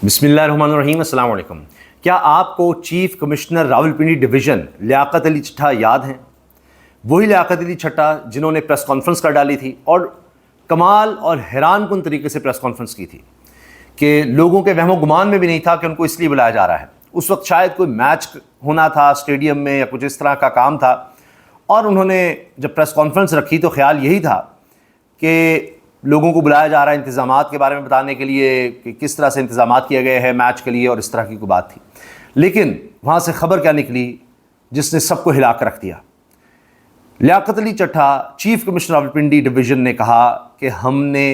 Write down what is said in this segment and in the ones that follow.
بسم اللہ الرحمن الرحیم، السلام علیکم۔ کیا آپ کو chief commissioner Rawalpindi division Liaquat Ali چٹھا یاد ہیں؟ وہی لیاقت علی چٹھا جنہوں نے پریس کانفرنس کر ڈالی تھی اور کمال اور حیران کن طریقے سے پریس کانفرنس کی تھی کہ لوگوں کے وہم و گمان میں بھی نہیں تھا کہ ان کو اس لیے بلایا جا رہا ہے۔ اس وقت شاید کوئی میچ ہونا تھا اسٹیڈیم میں یا کچھ اس طرح کا کام تھا، اور انہوں نے جب پریس کانفرنس رکھی تو خیال یہی تھا کہ لوگوں کو بلایا جا رہا ہے انتظامات کے بارے میں بتانے کے لیے کہ کس طرح سے انتظامات کیے گئے ہیں میچ کے لیے، اور اس طرح کی کوئی بات تھی۔ لیکن وہاں سے خبر کیا نکلی جس نے سب کو ہلا کر رکھ دیا؟ Liaquat Ali چٹھا chief commissioner Rawalpindi division نے کہا کہ ہم نے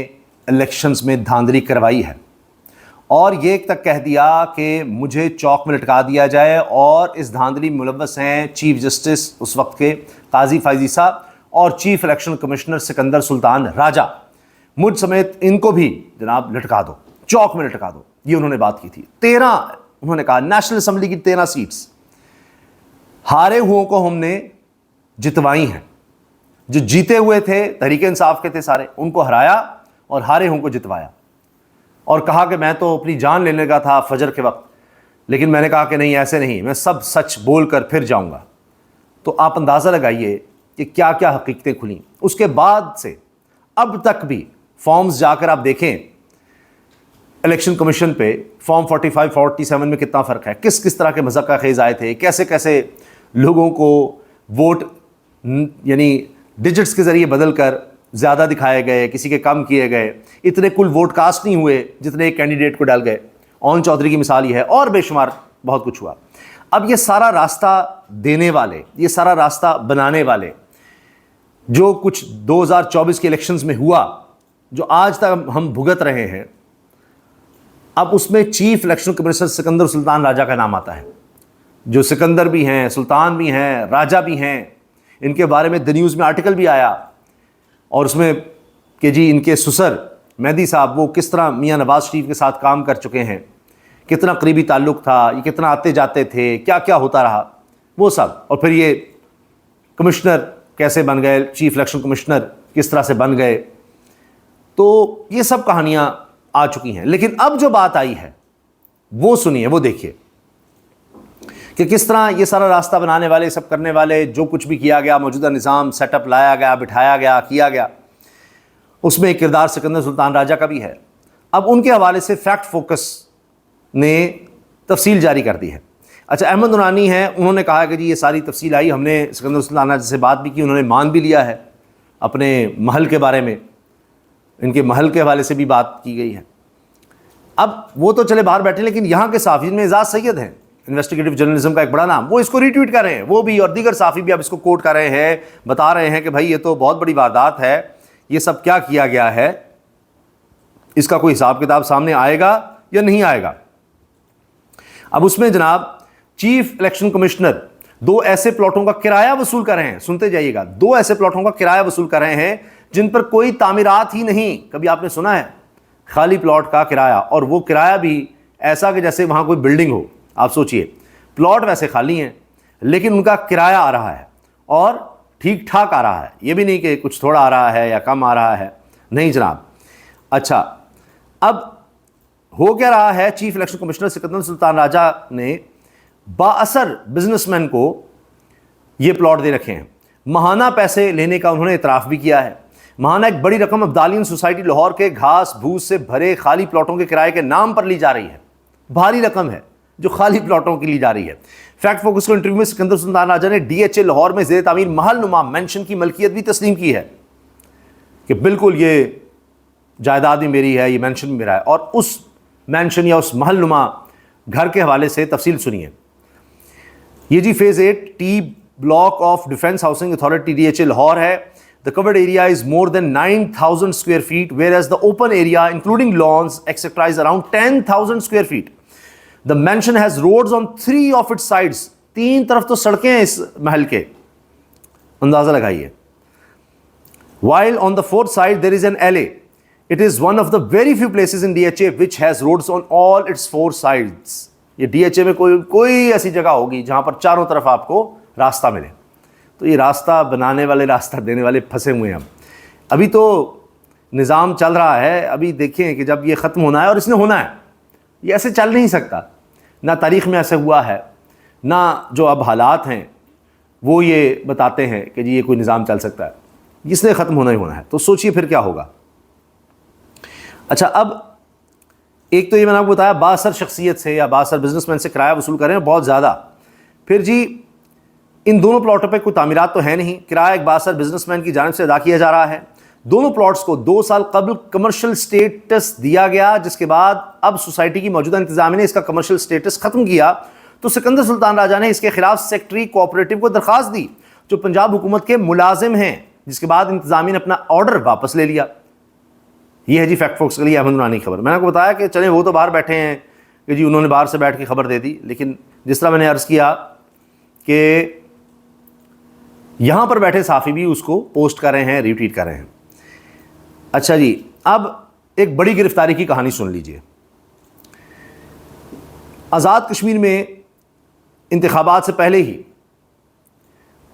الیکشنز میں دھاندلی کروائی ہے، اور یہ تک کہہ دیا کہ مجھے چوک میں لٹکا دیا جائے، اور اس دھاندلی میں ملوث ہیں چیف جسٹس اس وقت کے قاضی فائزی صاحب اور چیف الیکشن کمشنر سکندر سلطان راجہ، مجھ سمیت ان کو بھی جناب لٹکا دو، چوک میں لٹکا دو۔ یہ انہوں نے بات کی تھی۔ 13 انہوں نے کہا نیشنل اسمبلی کی 13 سیٹس ہارے ہوں کو ہم نے جتوائی ہیں۔ جو جیتے ہوئے تھے تحریک انصاف کے تھے سارے، ان کو ہرایا اور ہارے ہوں کو جتوایا، اور کہا کہ میں تو اپنی جان لینے کا تھا فجر کے وقت، لیکن میں نے کہا کہ نہیں، ایسے نہیں، میں سب سچ بول کر پھر جاؤں گا۔ تو آپ اندازہ لگائیے کہ کیا کیا حقیقتیں کھلیں۔ اس کے بعد سے اب تک بھی فارمز جا کر آپ دیکھیں الیکشن کمیشن پہ، فارم 45 47 میں کتنا فرق ہے، کس کس طرح کے مذاق خیز آئے تھے، کیسے کیسے لوگوں کو ووٹ یعنی ڈیجٹس کے ذریعے بدل کر زیادہ دکھائے گئے، کسی کے کم کیے گئے، اتنے کل ووٹ کاسٹ نہیں ہوئے جتنے ایک کینڈیڈیٹ کو ڈال گئے۔ اون چودھری کی مثال یہ ہے، اور بے شمار بہت کچھ ہوا۔ اب یہ سارا راستہ دینے والے، یہ سارا راستہ بنانے والے، جو کچھ 2024 کے الیکشنز میں ہوا، جو آج تک ہم بھگت رہے ہیں، اب اس میں چیف الیکشن کمشنر سکندر سلطان راجہ کا نام آتا ہے۔ جو سکندر بھی ہیں، سلطان بھی ہیں، راجہ بھی ہیں، ان کے بارے میں دی نیوز میں آرٹیکل بھی آیا، اور اس میں کہ جی ان کے سسر مہدی صاحب وہ کس طرح میاں نواز شریف کے ساتھ کام کر چکے ہیں، کتنا قریبی تعلق تھا، یہ کتنا آتے جاتے تھے، کیا کیا ہوتا رہا، وہ سب، اور پھر یہ کمشنر کیسے بن گئے، چیف الیکشن کمشنر کس طرح سے بن گئے۔ تو یہ سب کہانیاں آ چکی ہیں۔ لیکن اب جو بات آئی ہے وہ سنیے، وہ دیکھیے کہ کس طرح یہ سارا راستہ بنانے والے، سب کرنے والے، جو کچھ بھی کیا گیا، موجودہ نظام سیٹ اپ لایا گیا، بٹھایا گیا، کیا گیا، اس میں ایک کردار سکندر سلطان راجہ کا بھی ہے۔ اب ان کے حوالے سے فیکٹ فوکس نے تفصیل جاری کر دی ہے۔ اچھا، احمد نورانی ہیں، انہوں نے کہا کہ جی یہ ساری تفصیل آئی، ہم نے سکندر سلطان راجہ سے بات بھی کی، انہوں نے مان بھی لیا ہے، اپنے محل کے بارے میں، ان کے محل کے حوالے سے بھی بات کی گئی ہے۔ اب وہ تو چلے باہر بیٹھے، لیکن یہاں کے صحافی میں اعزاز سید ہیں، انویسٹیگیٹو جرنلزم کا ایک بڑا نام، وہ اس کو ری ٹویٹ کر رہے ہیں، وہ بھی، اور دیگر صحافی بھی اب اس کو کوٹ کر رہے ہیں، بتا رہے ہیں کہ بھائی یہ تو بہت بڑی واردات ہے، یہ سب کیا کیا گیا ہے، اس کا کوئی حساب کتاب سامنے آئے گا یا نہیں آئے گا۔ اب اس میں جناب چیف الیکشن کمشنر 2 ایسے پلاٹوں کا کرایہ وصول کر رہے ہیں، سنتے جائیے گا، 2 ایسے پلاٹوں کا کرایہ وصول کر رہے ہیں جن پر کوئی تعمیرات ہی نہیں۔ کبھی آپ نے سنا ہے خالی پلاٹ کا کرایہ؟ اور وہ کرایہ بھی ایسا کہ جیسے وہاں کوئی بلڈنگ ہو۔ آپ سوچئے، پلاٹ ویسے خالی ہیں لیکن ان کا کرایہ آ رہا ہے، اور ٹھیک ٹھاک آ رہا ہے، یہ بھی نہیں کہ کچھ تھوڑا آ رہا ہے یا کم آ رہا ہے، نہیں جناب۔ اچھا، اب ہو کیا رہا ہے، چیف الیکشن کمشنر سکندر سلطان راجہ نے بااثر بزنس مین کو یہ پلاٹ دے رکھے ہیں۔ ماہانہ پیسے لینے کا انہوں نے اعتراف بھی کیا ہے۔ ماہانہ ایک بڑی رقم عبدالین سوسائٹی لاہور کے گھاس بھوس سے بھرے خالی پلاٹوں کے کرائے کے نام پر لی جا رہی ہے۔ بھاری رقم ہے جو خالی پلاٹوں کی لی جا رہی ہے۔ فیکٹ فوکس کو انٹرویو میں سکندر سلطان راجہ نے ڈی ایچ اے لاہور میں زیر تعمیر محل نما مینشن کی ملکیت بھی تسلیم کی ہے کہ بالکل یہ جائیداد بھی میری ہے، یہ مینشن بھی میرا ہے، اور اس مینشن یا اس محل نما گھر کے حوالے سے تفصیل سنیے۔ یہ جی phase 8 T block of defence housing authority D H A Lahore ہے۔ The covered area is more than 9,000 square feet, whereas the open area, including lawns, etc., is around 10,000 square feet. The mansion has roads on 3 of its sides. 3 طرف تو سڑکیں ہیں اس محل کے، اندازہ لگائیے۔ While on the 4th side there is an alley. It is one of the very few places in DHA which has roads on all its 4 sides. یہ DHA میں کوئی ایسی جگہ ہوگی جہاں پر چاروں طرف آپ کو راستہ ملے۔ تو یہ راستہ بنانے والے، راستہ دینے والے پھنسے ہوئے ہیں۔ ابھی تو نظام چل رہا ہے، ابھی دیکھیں کہ جب یہ ختم ہونا ہے، اور اس نے ہونا ہے، یہ ایسے چل نہیں سکتا، نہ تاریخ میں ایسے ہوا ہے، نہ جو اب حالات ہیں وہ یہ بتاتے ہیں کہ جی یہ کوئی نظام چل سکتا ہے، اس نے ختم ہونا ہی ہونا ہے۔ تو سوچئے پھر کیا ہوگا۔ اچھا، اب ایک تو یہ میں نے آپ کو بتایا بااثر شخصیت سے یا بااثر بزنس مین سے کرایہ وصول کر رہے ہیں بہت زیادہ۔ پھر جی ان دونوں پلاٹوں پہ کوئی تعمیرات تو ہے نہیں، کرایہ ایک بااثر بزنس مین کی جانب سے ادا کیا جا رہا ہے۔ دونوں پلاٹس کو 2 سال قبل کمرشل سٹیٹس دیا گیا، جس کے بعد اب سوسائٹی کی موجودہ انتظامیہ نے اس کا کمرشل سٹیٹس ختم کیا، تو سکندر سلطان راجہ نے اس کے خلاف سیکٹری کوآپریٹو کو درخواست دی جو پنجاب حکومت کے ملازم ہیں، جس کے بعد انتظامیہ نے اپنا آرڈر واپس لے لیا۔ یہ ہے جی فیکٹ فوکس کے لیے احمد نورانی کی خبر۔ میں نے آپ کو بتایا کہ چلیں وہ تو باہر بیٹھے ہیں کہ جی انہوں نے باہر سے بیٹھ کے خبر دے دی، لیکن جس طرح میں نے عرض کیا کہ یہاں پر بیٹھے صحافی بھی اس کو پوسٹ کر رہے ہیں، ری ٹویٹ کر رہے ہیں۔ اچھا جی، اب ایک بڑی گرفتاری کی کہانی سن لیجئے۔ آزاد کشمیر میں انتخابات سے پہلے ہی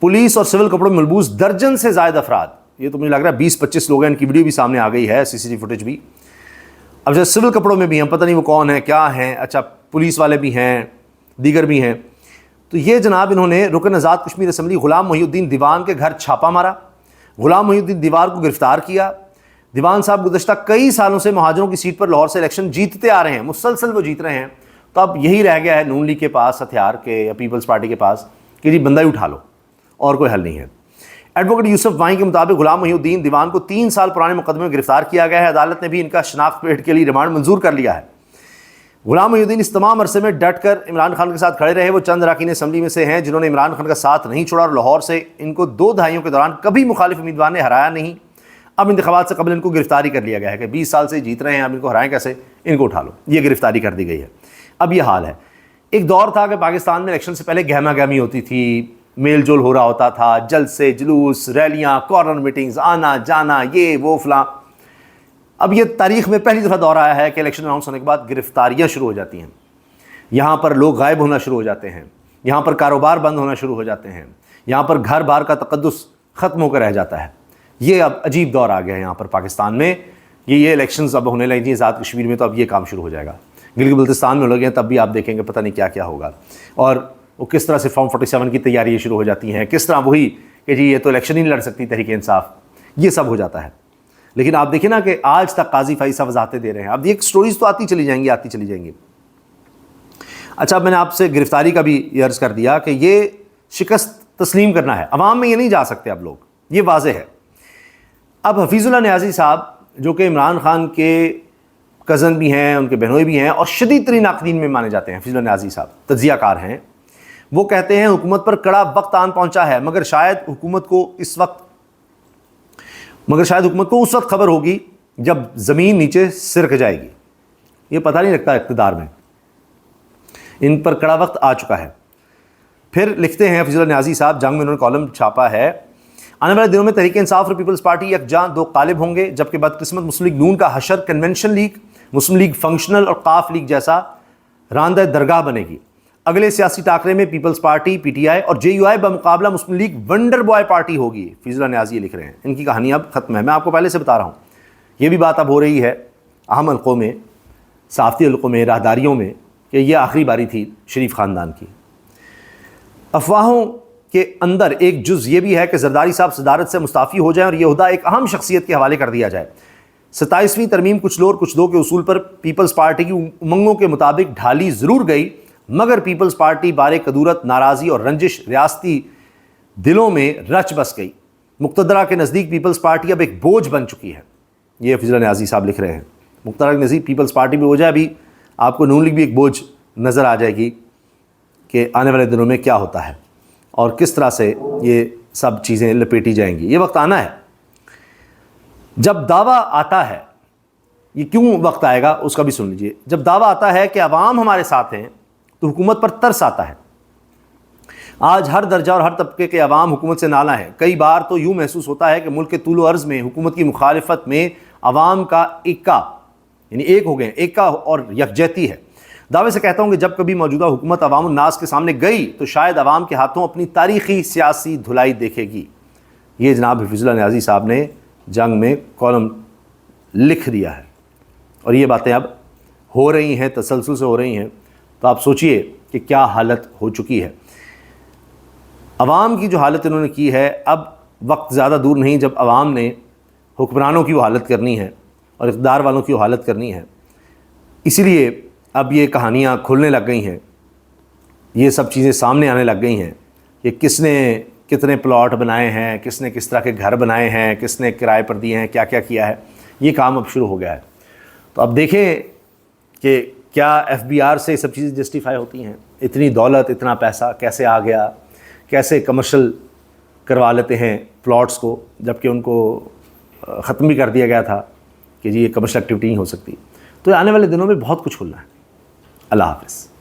پولیس اور سول کپڑوں میں ملبوس درجن سے زائد افراد، یہ تو مجھے لگ رہا ہے 20-25 لوگ ہیں، ان کی ویڈیو بھی سامنے آ گئی ہے، سی سی ٹی فوٹیج بھی۔ اب جیسے سول کپڑوں میں بھی ہیں، پتہ نہیں وہ کون ہیں کیا ہیں، اچھا پولیس والے بھی ہیں، دیگر بھی ہیں۔ تو یہ جناب انہوں نے رکن آزاد کشمیر اسمبلی غلام محی الدین دیوان کے گھر چھاپا مارا، غلام محی الدین دیوان کو گرفتار کیا۔ دیوان صاحب گزشتہ کئی سالوں سے مہاجروں کی سیٹ پر لاہور سے الیکشن جیتتے آ رہے ہیں، مسلسل وہ جیت رہے ہیں۔ تو اب یہی رہ گیا ہے نون لیگ کے پاس ہتھیار کے یا پیپلز پارٹی کے پاس کہ جی بندہ ہی اٹھا لو، اور کوئی حل نہیں ہے۔ ایڈوکیٹ یوسف وائیں کے مطابق غلام محی الدین دیوان کو 3 سال پرانے مقدمے میں گرفتار کیا گیا ہے۔ عدالت نے بھی ان کا شناخت پیٹ کے لیے ریمانڈ منظور کر لیا ہے۔ غلام محی الدین اس تمام عرصے میں ڈٹ کر عمران خان کے ساتھ کھڑے رہے۔ وہ چند اراکین اسمبلی میں سے ہیں جنہوں نے عمران خان کا ساتھ نہیں چھوڑا، اور لاہور سے ان کو 2 دہائیوں کے دوران کبھی مخالف امیدوار نے ہرایا نہیں۔ اب انتخابات سے قبل ان کو گرفتاری کر لیا گیا ہے کہ 20 سال سے جیت رہے ہیں، اب ان کو ہرائیں کیسے، ان کو اٹھا لو، یہ گرفتاری کر دی گئی ہے۔ اب یہ حال ہے۔ ایک دور تھا کہ پاکستان میں الیکشن سے پہلے گہما گہمی ہوتی تھی، میل جول ہو رہا ہوتا تھا، جلسے جلوس ریلیاں کارنر میٹنگز آنا جانا یہ وہ فلاں۔ اب یہ تاریخ میں پہلی دفعہ دور آیا ہے کہ الیکشن اناؤنس ہونے کے بعد گرفتاریاں شروع ہو جاتی ہیں، یہاں پر لوگ غائب ہونا شروع ہو جاتے ہیں، یہاں پر کاروبار بند ہونا شروع ہو جاتے ہیں، یہاں پر گھر بار کا تقدس ختم ہو کر رہ جاتا ہے۔ یہ اب عجیب دور آ گیا ہے یہاں پر پاکستان میں، یہ الیکشنز اب ہونے لگی ہیں آزاد کشمیر میں، تو اب یہ کام شروع ہو جائے گا۔ گلگت بلتستان میں لگے ہیں، تب بھی آپ دیکھیں گے پتہ نہیں کیا کیا ہوگا، اور وہ کس طرح سے فارم 47 کی تیاریاں شروع ہو جاتی ہیں، کس طرح وہی کہ جی یہ تو الیکشن ہی نہیں لڑ سکتی تحریک انصاف، یہ سب ہو جاتا ہے۔ لیکن آپ دیکھیں نا کہ آج تک قاضی فائزہ وضاحتیں دے رہے ہیں، اب یہ سٹوریز تو آتی چلی جائیں گی آتی چلی جائیں گی۔ اچھا، میں نے آپ سے گرفتاری کا بھی یہ عرض کر دیا کہ یہ شکست تسلیم کرنا ہے، عوام میں یہ نہیں جا سکتے اب لوگ، یہ واضح ہے۔ اب حفیظ اللہ نیازی صاحب جو کہ عمران خان کے کزن بھی ہیں، ان کے بہنوئی بھی ہیں، اور شدید ترین ناقدین میں مانے جاتے ہیں، حفیظ اللہ نیازی صاحب تجزیہ کار ہیں، وہ کہتے ہیں حکومت پر کڑا وقت آن پہنچا ہے، مگر شاید حکومت کو اس وقت خبر ہوگی جب زمین نیچے سرک جائے گی۔ یہ پتہ نہیں لگتا اقتدار میں، ان پر کڑا وقت آ چکا ہے۔ پھر لکھتے ہیں حفیظ اللہ نیازی صاحب، جنگ میں انہوں نے کالم چھاپا ہے، آنے والے دنوں میں تحریک انصاف اور پیپلز پارٹی یکجاں 2 غالب ہوں گے، جبکہ بدقسمت مسلم لیگ نون کا حشر کنونشن لیگ، مسلم لیگ فنکشنل اور قاف لیگ جیسا راندہ درگاہ بنے گی۔ اگلے سیاسی ٹاکرے میں peoples party P T I اور جے یو آئی بمقابلہ Muslim League wonder boy party ہوگی۔ حفیظ اللہ نیازی لکھ رہے ہیں، ان کی کہانی اب ختم ہے۔ میں آپ کو پہلے سے بتا رہا ہوں، یہ بھی بات اب ہو رہی ہے اہم حلقوں میں، صحافتی حلقوں میں، راہداریوں میں، کہ یہ آخری باری تھی شریف خاندان کی۔ افواہوں کے اندر ایک جز یہ بھی ہے کہ زرداری صاحب صدارت سے مستعفی ہو جائیں اور یہ عہدہ ایک اہم شخصیت کے حوالے کر دیا جائے۔ 27ویں ترمیم کچھ لو اور کچھ دو کے اصول پر پیپلز پارٹی کی امنگوں کے مطابق ڈھالی ضرور گئی، مگر پیپلز پارٹی بارے کدورت، ناراضی اور رنجش ریاستی دلوں میں رچ بس گئی۔ مقتدرہ کے نزدیک پیپلز پارٹی اب ایک بوجھ بن چکی ہے، یہ حفیظ اللہ نیازی صاحب لکھ رہے ہیں۔ مقتدرہ کے نزدیک پیپلز پارٹی بھی ہو جائے، ابھی آپ کو نون لیگ بھی ایک بوجھ نظر آ جائے گی کہ آنے والے دنوں میں کیا ہوتا ہے اور کس طرح سے یہ سب چیزیں لپیٹی جائیں گی۔ یہ وقت آنا ہے جب دعویٰ آتا ہے، یہ کیوں وقت آئے گا اس کا بھی سن لیجئے۔ جب دعویٰ آتا ہے کہ عوام ہمارے ساتھ ہیں تو حکومت پر ترس آتا ہے۔ آج ہر درجہ اور ہر طبقے کے عوام حکومت سے نالاں ہیں۔ کئی بار تو یوں محسوس ہوتا ہے کہ ملک کے طول و عرض میں حکومت کی مخالفت میں عوام کا ایکا، یعنی ایک ہو گئے، ایکا اور یکجہتی ہے۔ دعوے سے کہتا ہوں کہ جب کبھی موجودہ حکومت عوام الناس کے سامنے گئی تو شاید عوام کے ہاتھوں اپنی تاریخی سیاسی دھلائی دیکھے گی۔ یہ جناب حفیظ اللہ نیازی صاحب نے جنگ میں کالم لکھ دیا ہے، اور یہ باتیں اب ہو رہی ہیں، تسلسل سے ہو رہی ہیں، تو آپ سوچئے کہ کیا حالت ہو چکی ہے۔ عوام کی جو حالت انہوں نے کی ہے، اب وقت زیادہ دور نہیں جب عوام نے حکمرانوں کی وہ حالت کرنی ہے اور اقتدار والوں کی وہ حالت کرنی ہے۔ اسی لیے اب یہ کہانیاں کھلنے لگ گئی ہیں، یہ سب چیزیں سامنے آنے لگ گئی ہیں کہ کس نے کتنے پلاٹ بنائے ہیں، کس نے کس طرح کے گھر بنائے ہیں، کس نے کرائے پر دیے ہیں، کیا کیا کیا ہے۔ یہ کام اب شروع ہو گیا ہے۔ تو اب دیکھیں کہ کیا ایف بی آر سے یہ سب چیزیں جسٹیفائی ہوتی ہیں؟ اتنی دولت، اتنا پیسہ کیسے آ گیا؟ کیسے کمرشل کروا لیتے ہیں پلاٹس کو، جبکہ ان کو ختم بھی کر دیا گیا تھا کہ جی یہ کمرشل ایکٹیویٹی نہیں ہو سکتی۔ تو آنے والے دنوں میں بہت کچھ کھلنا ہے۔ اللہ حافظ۔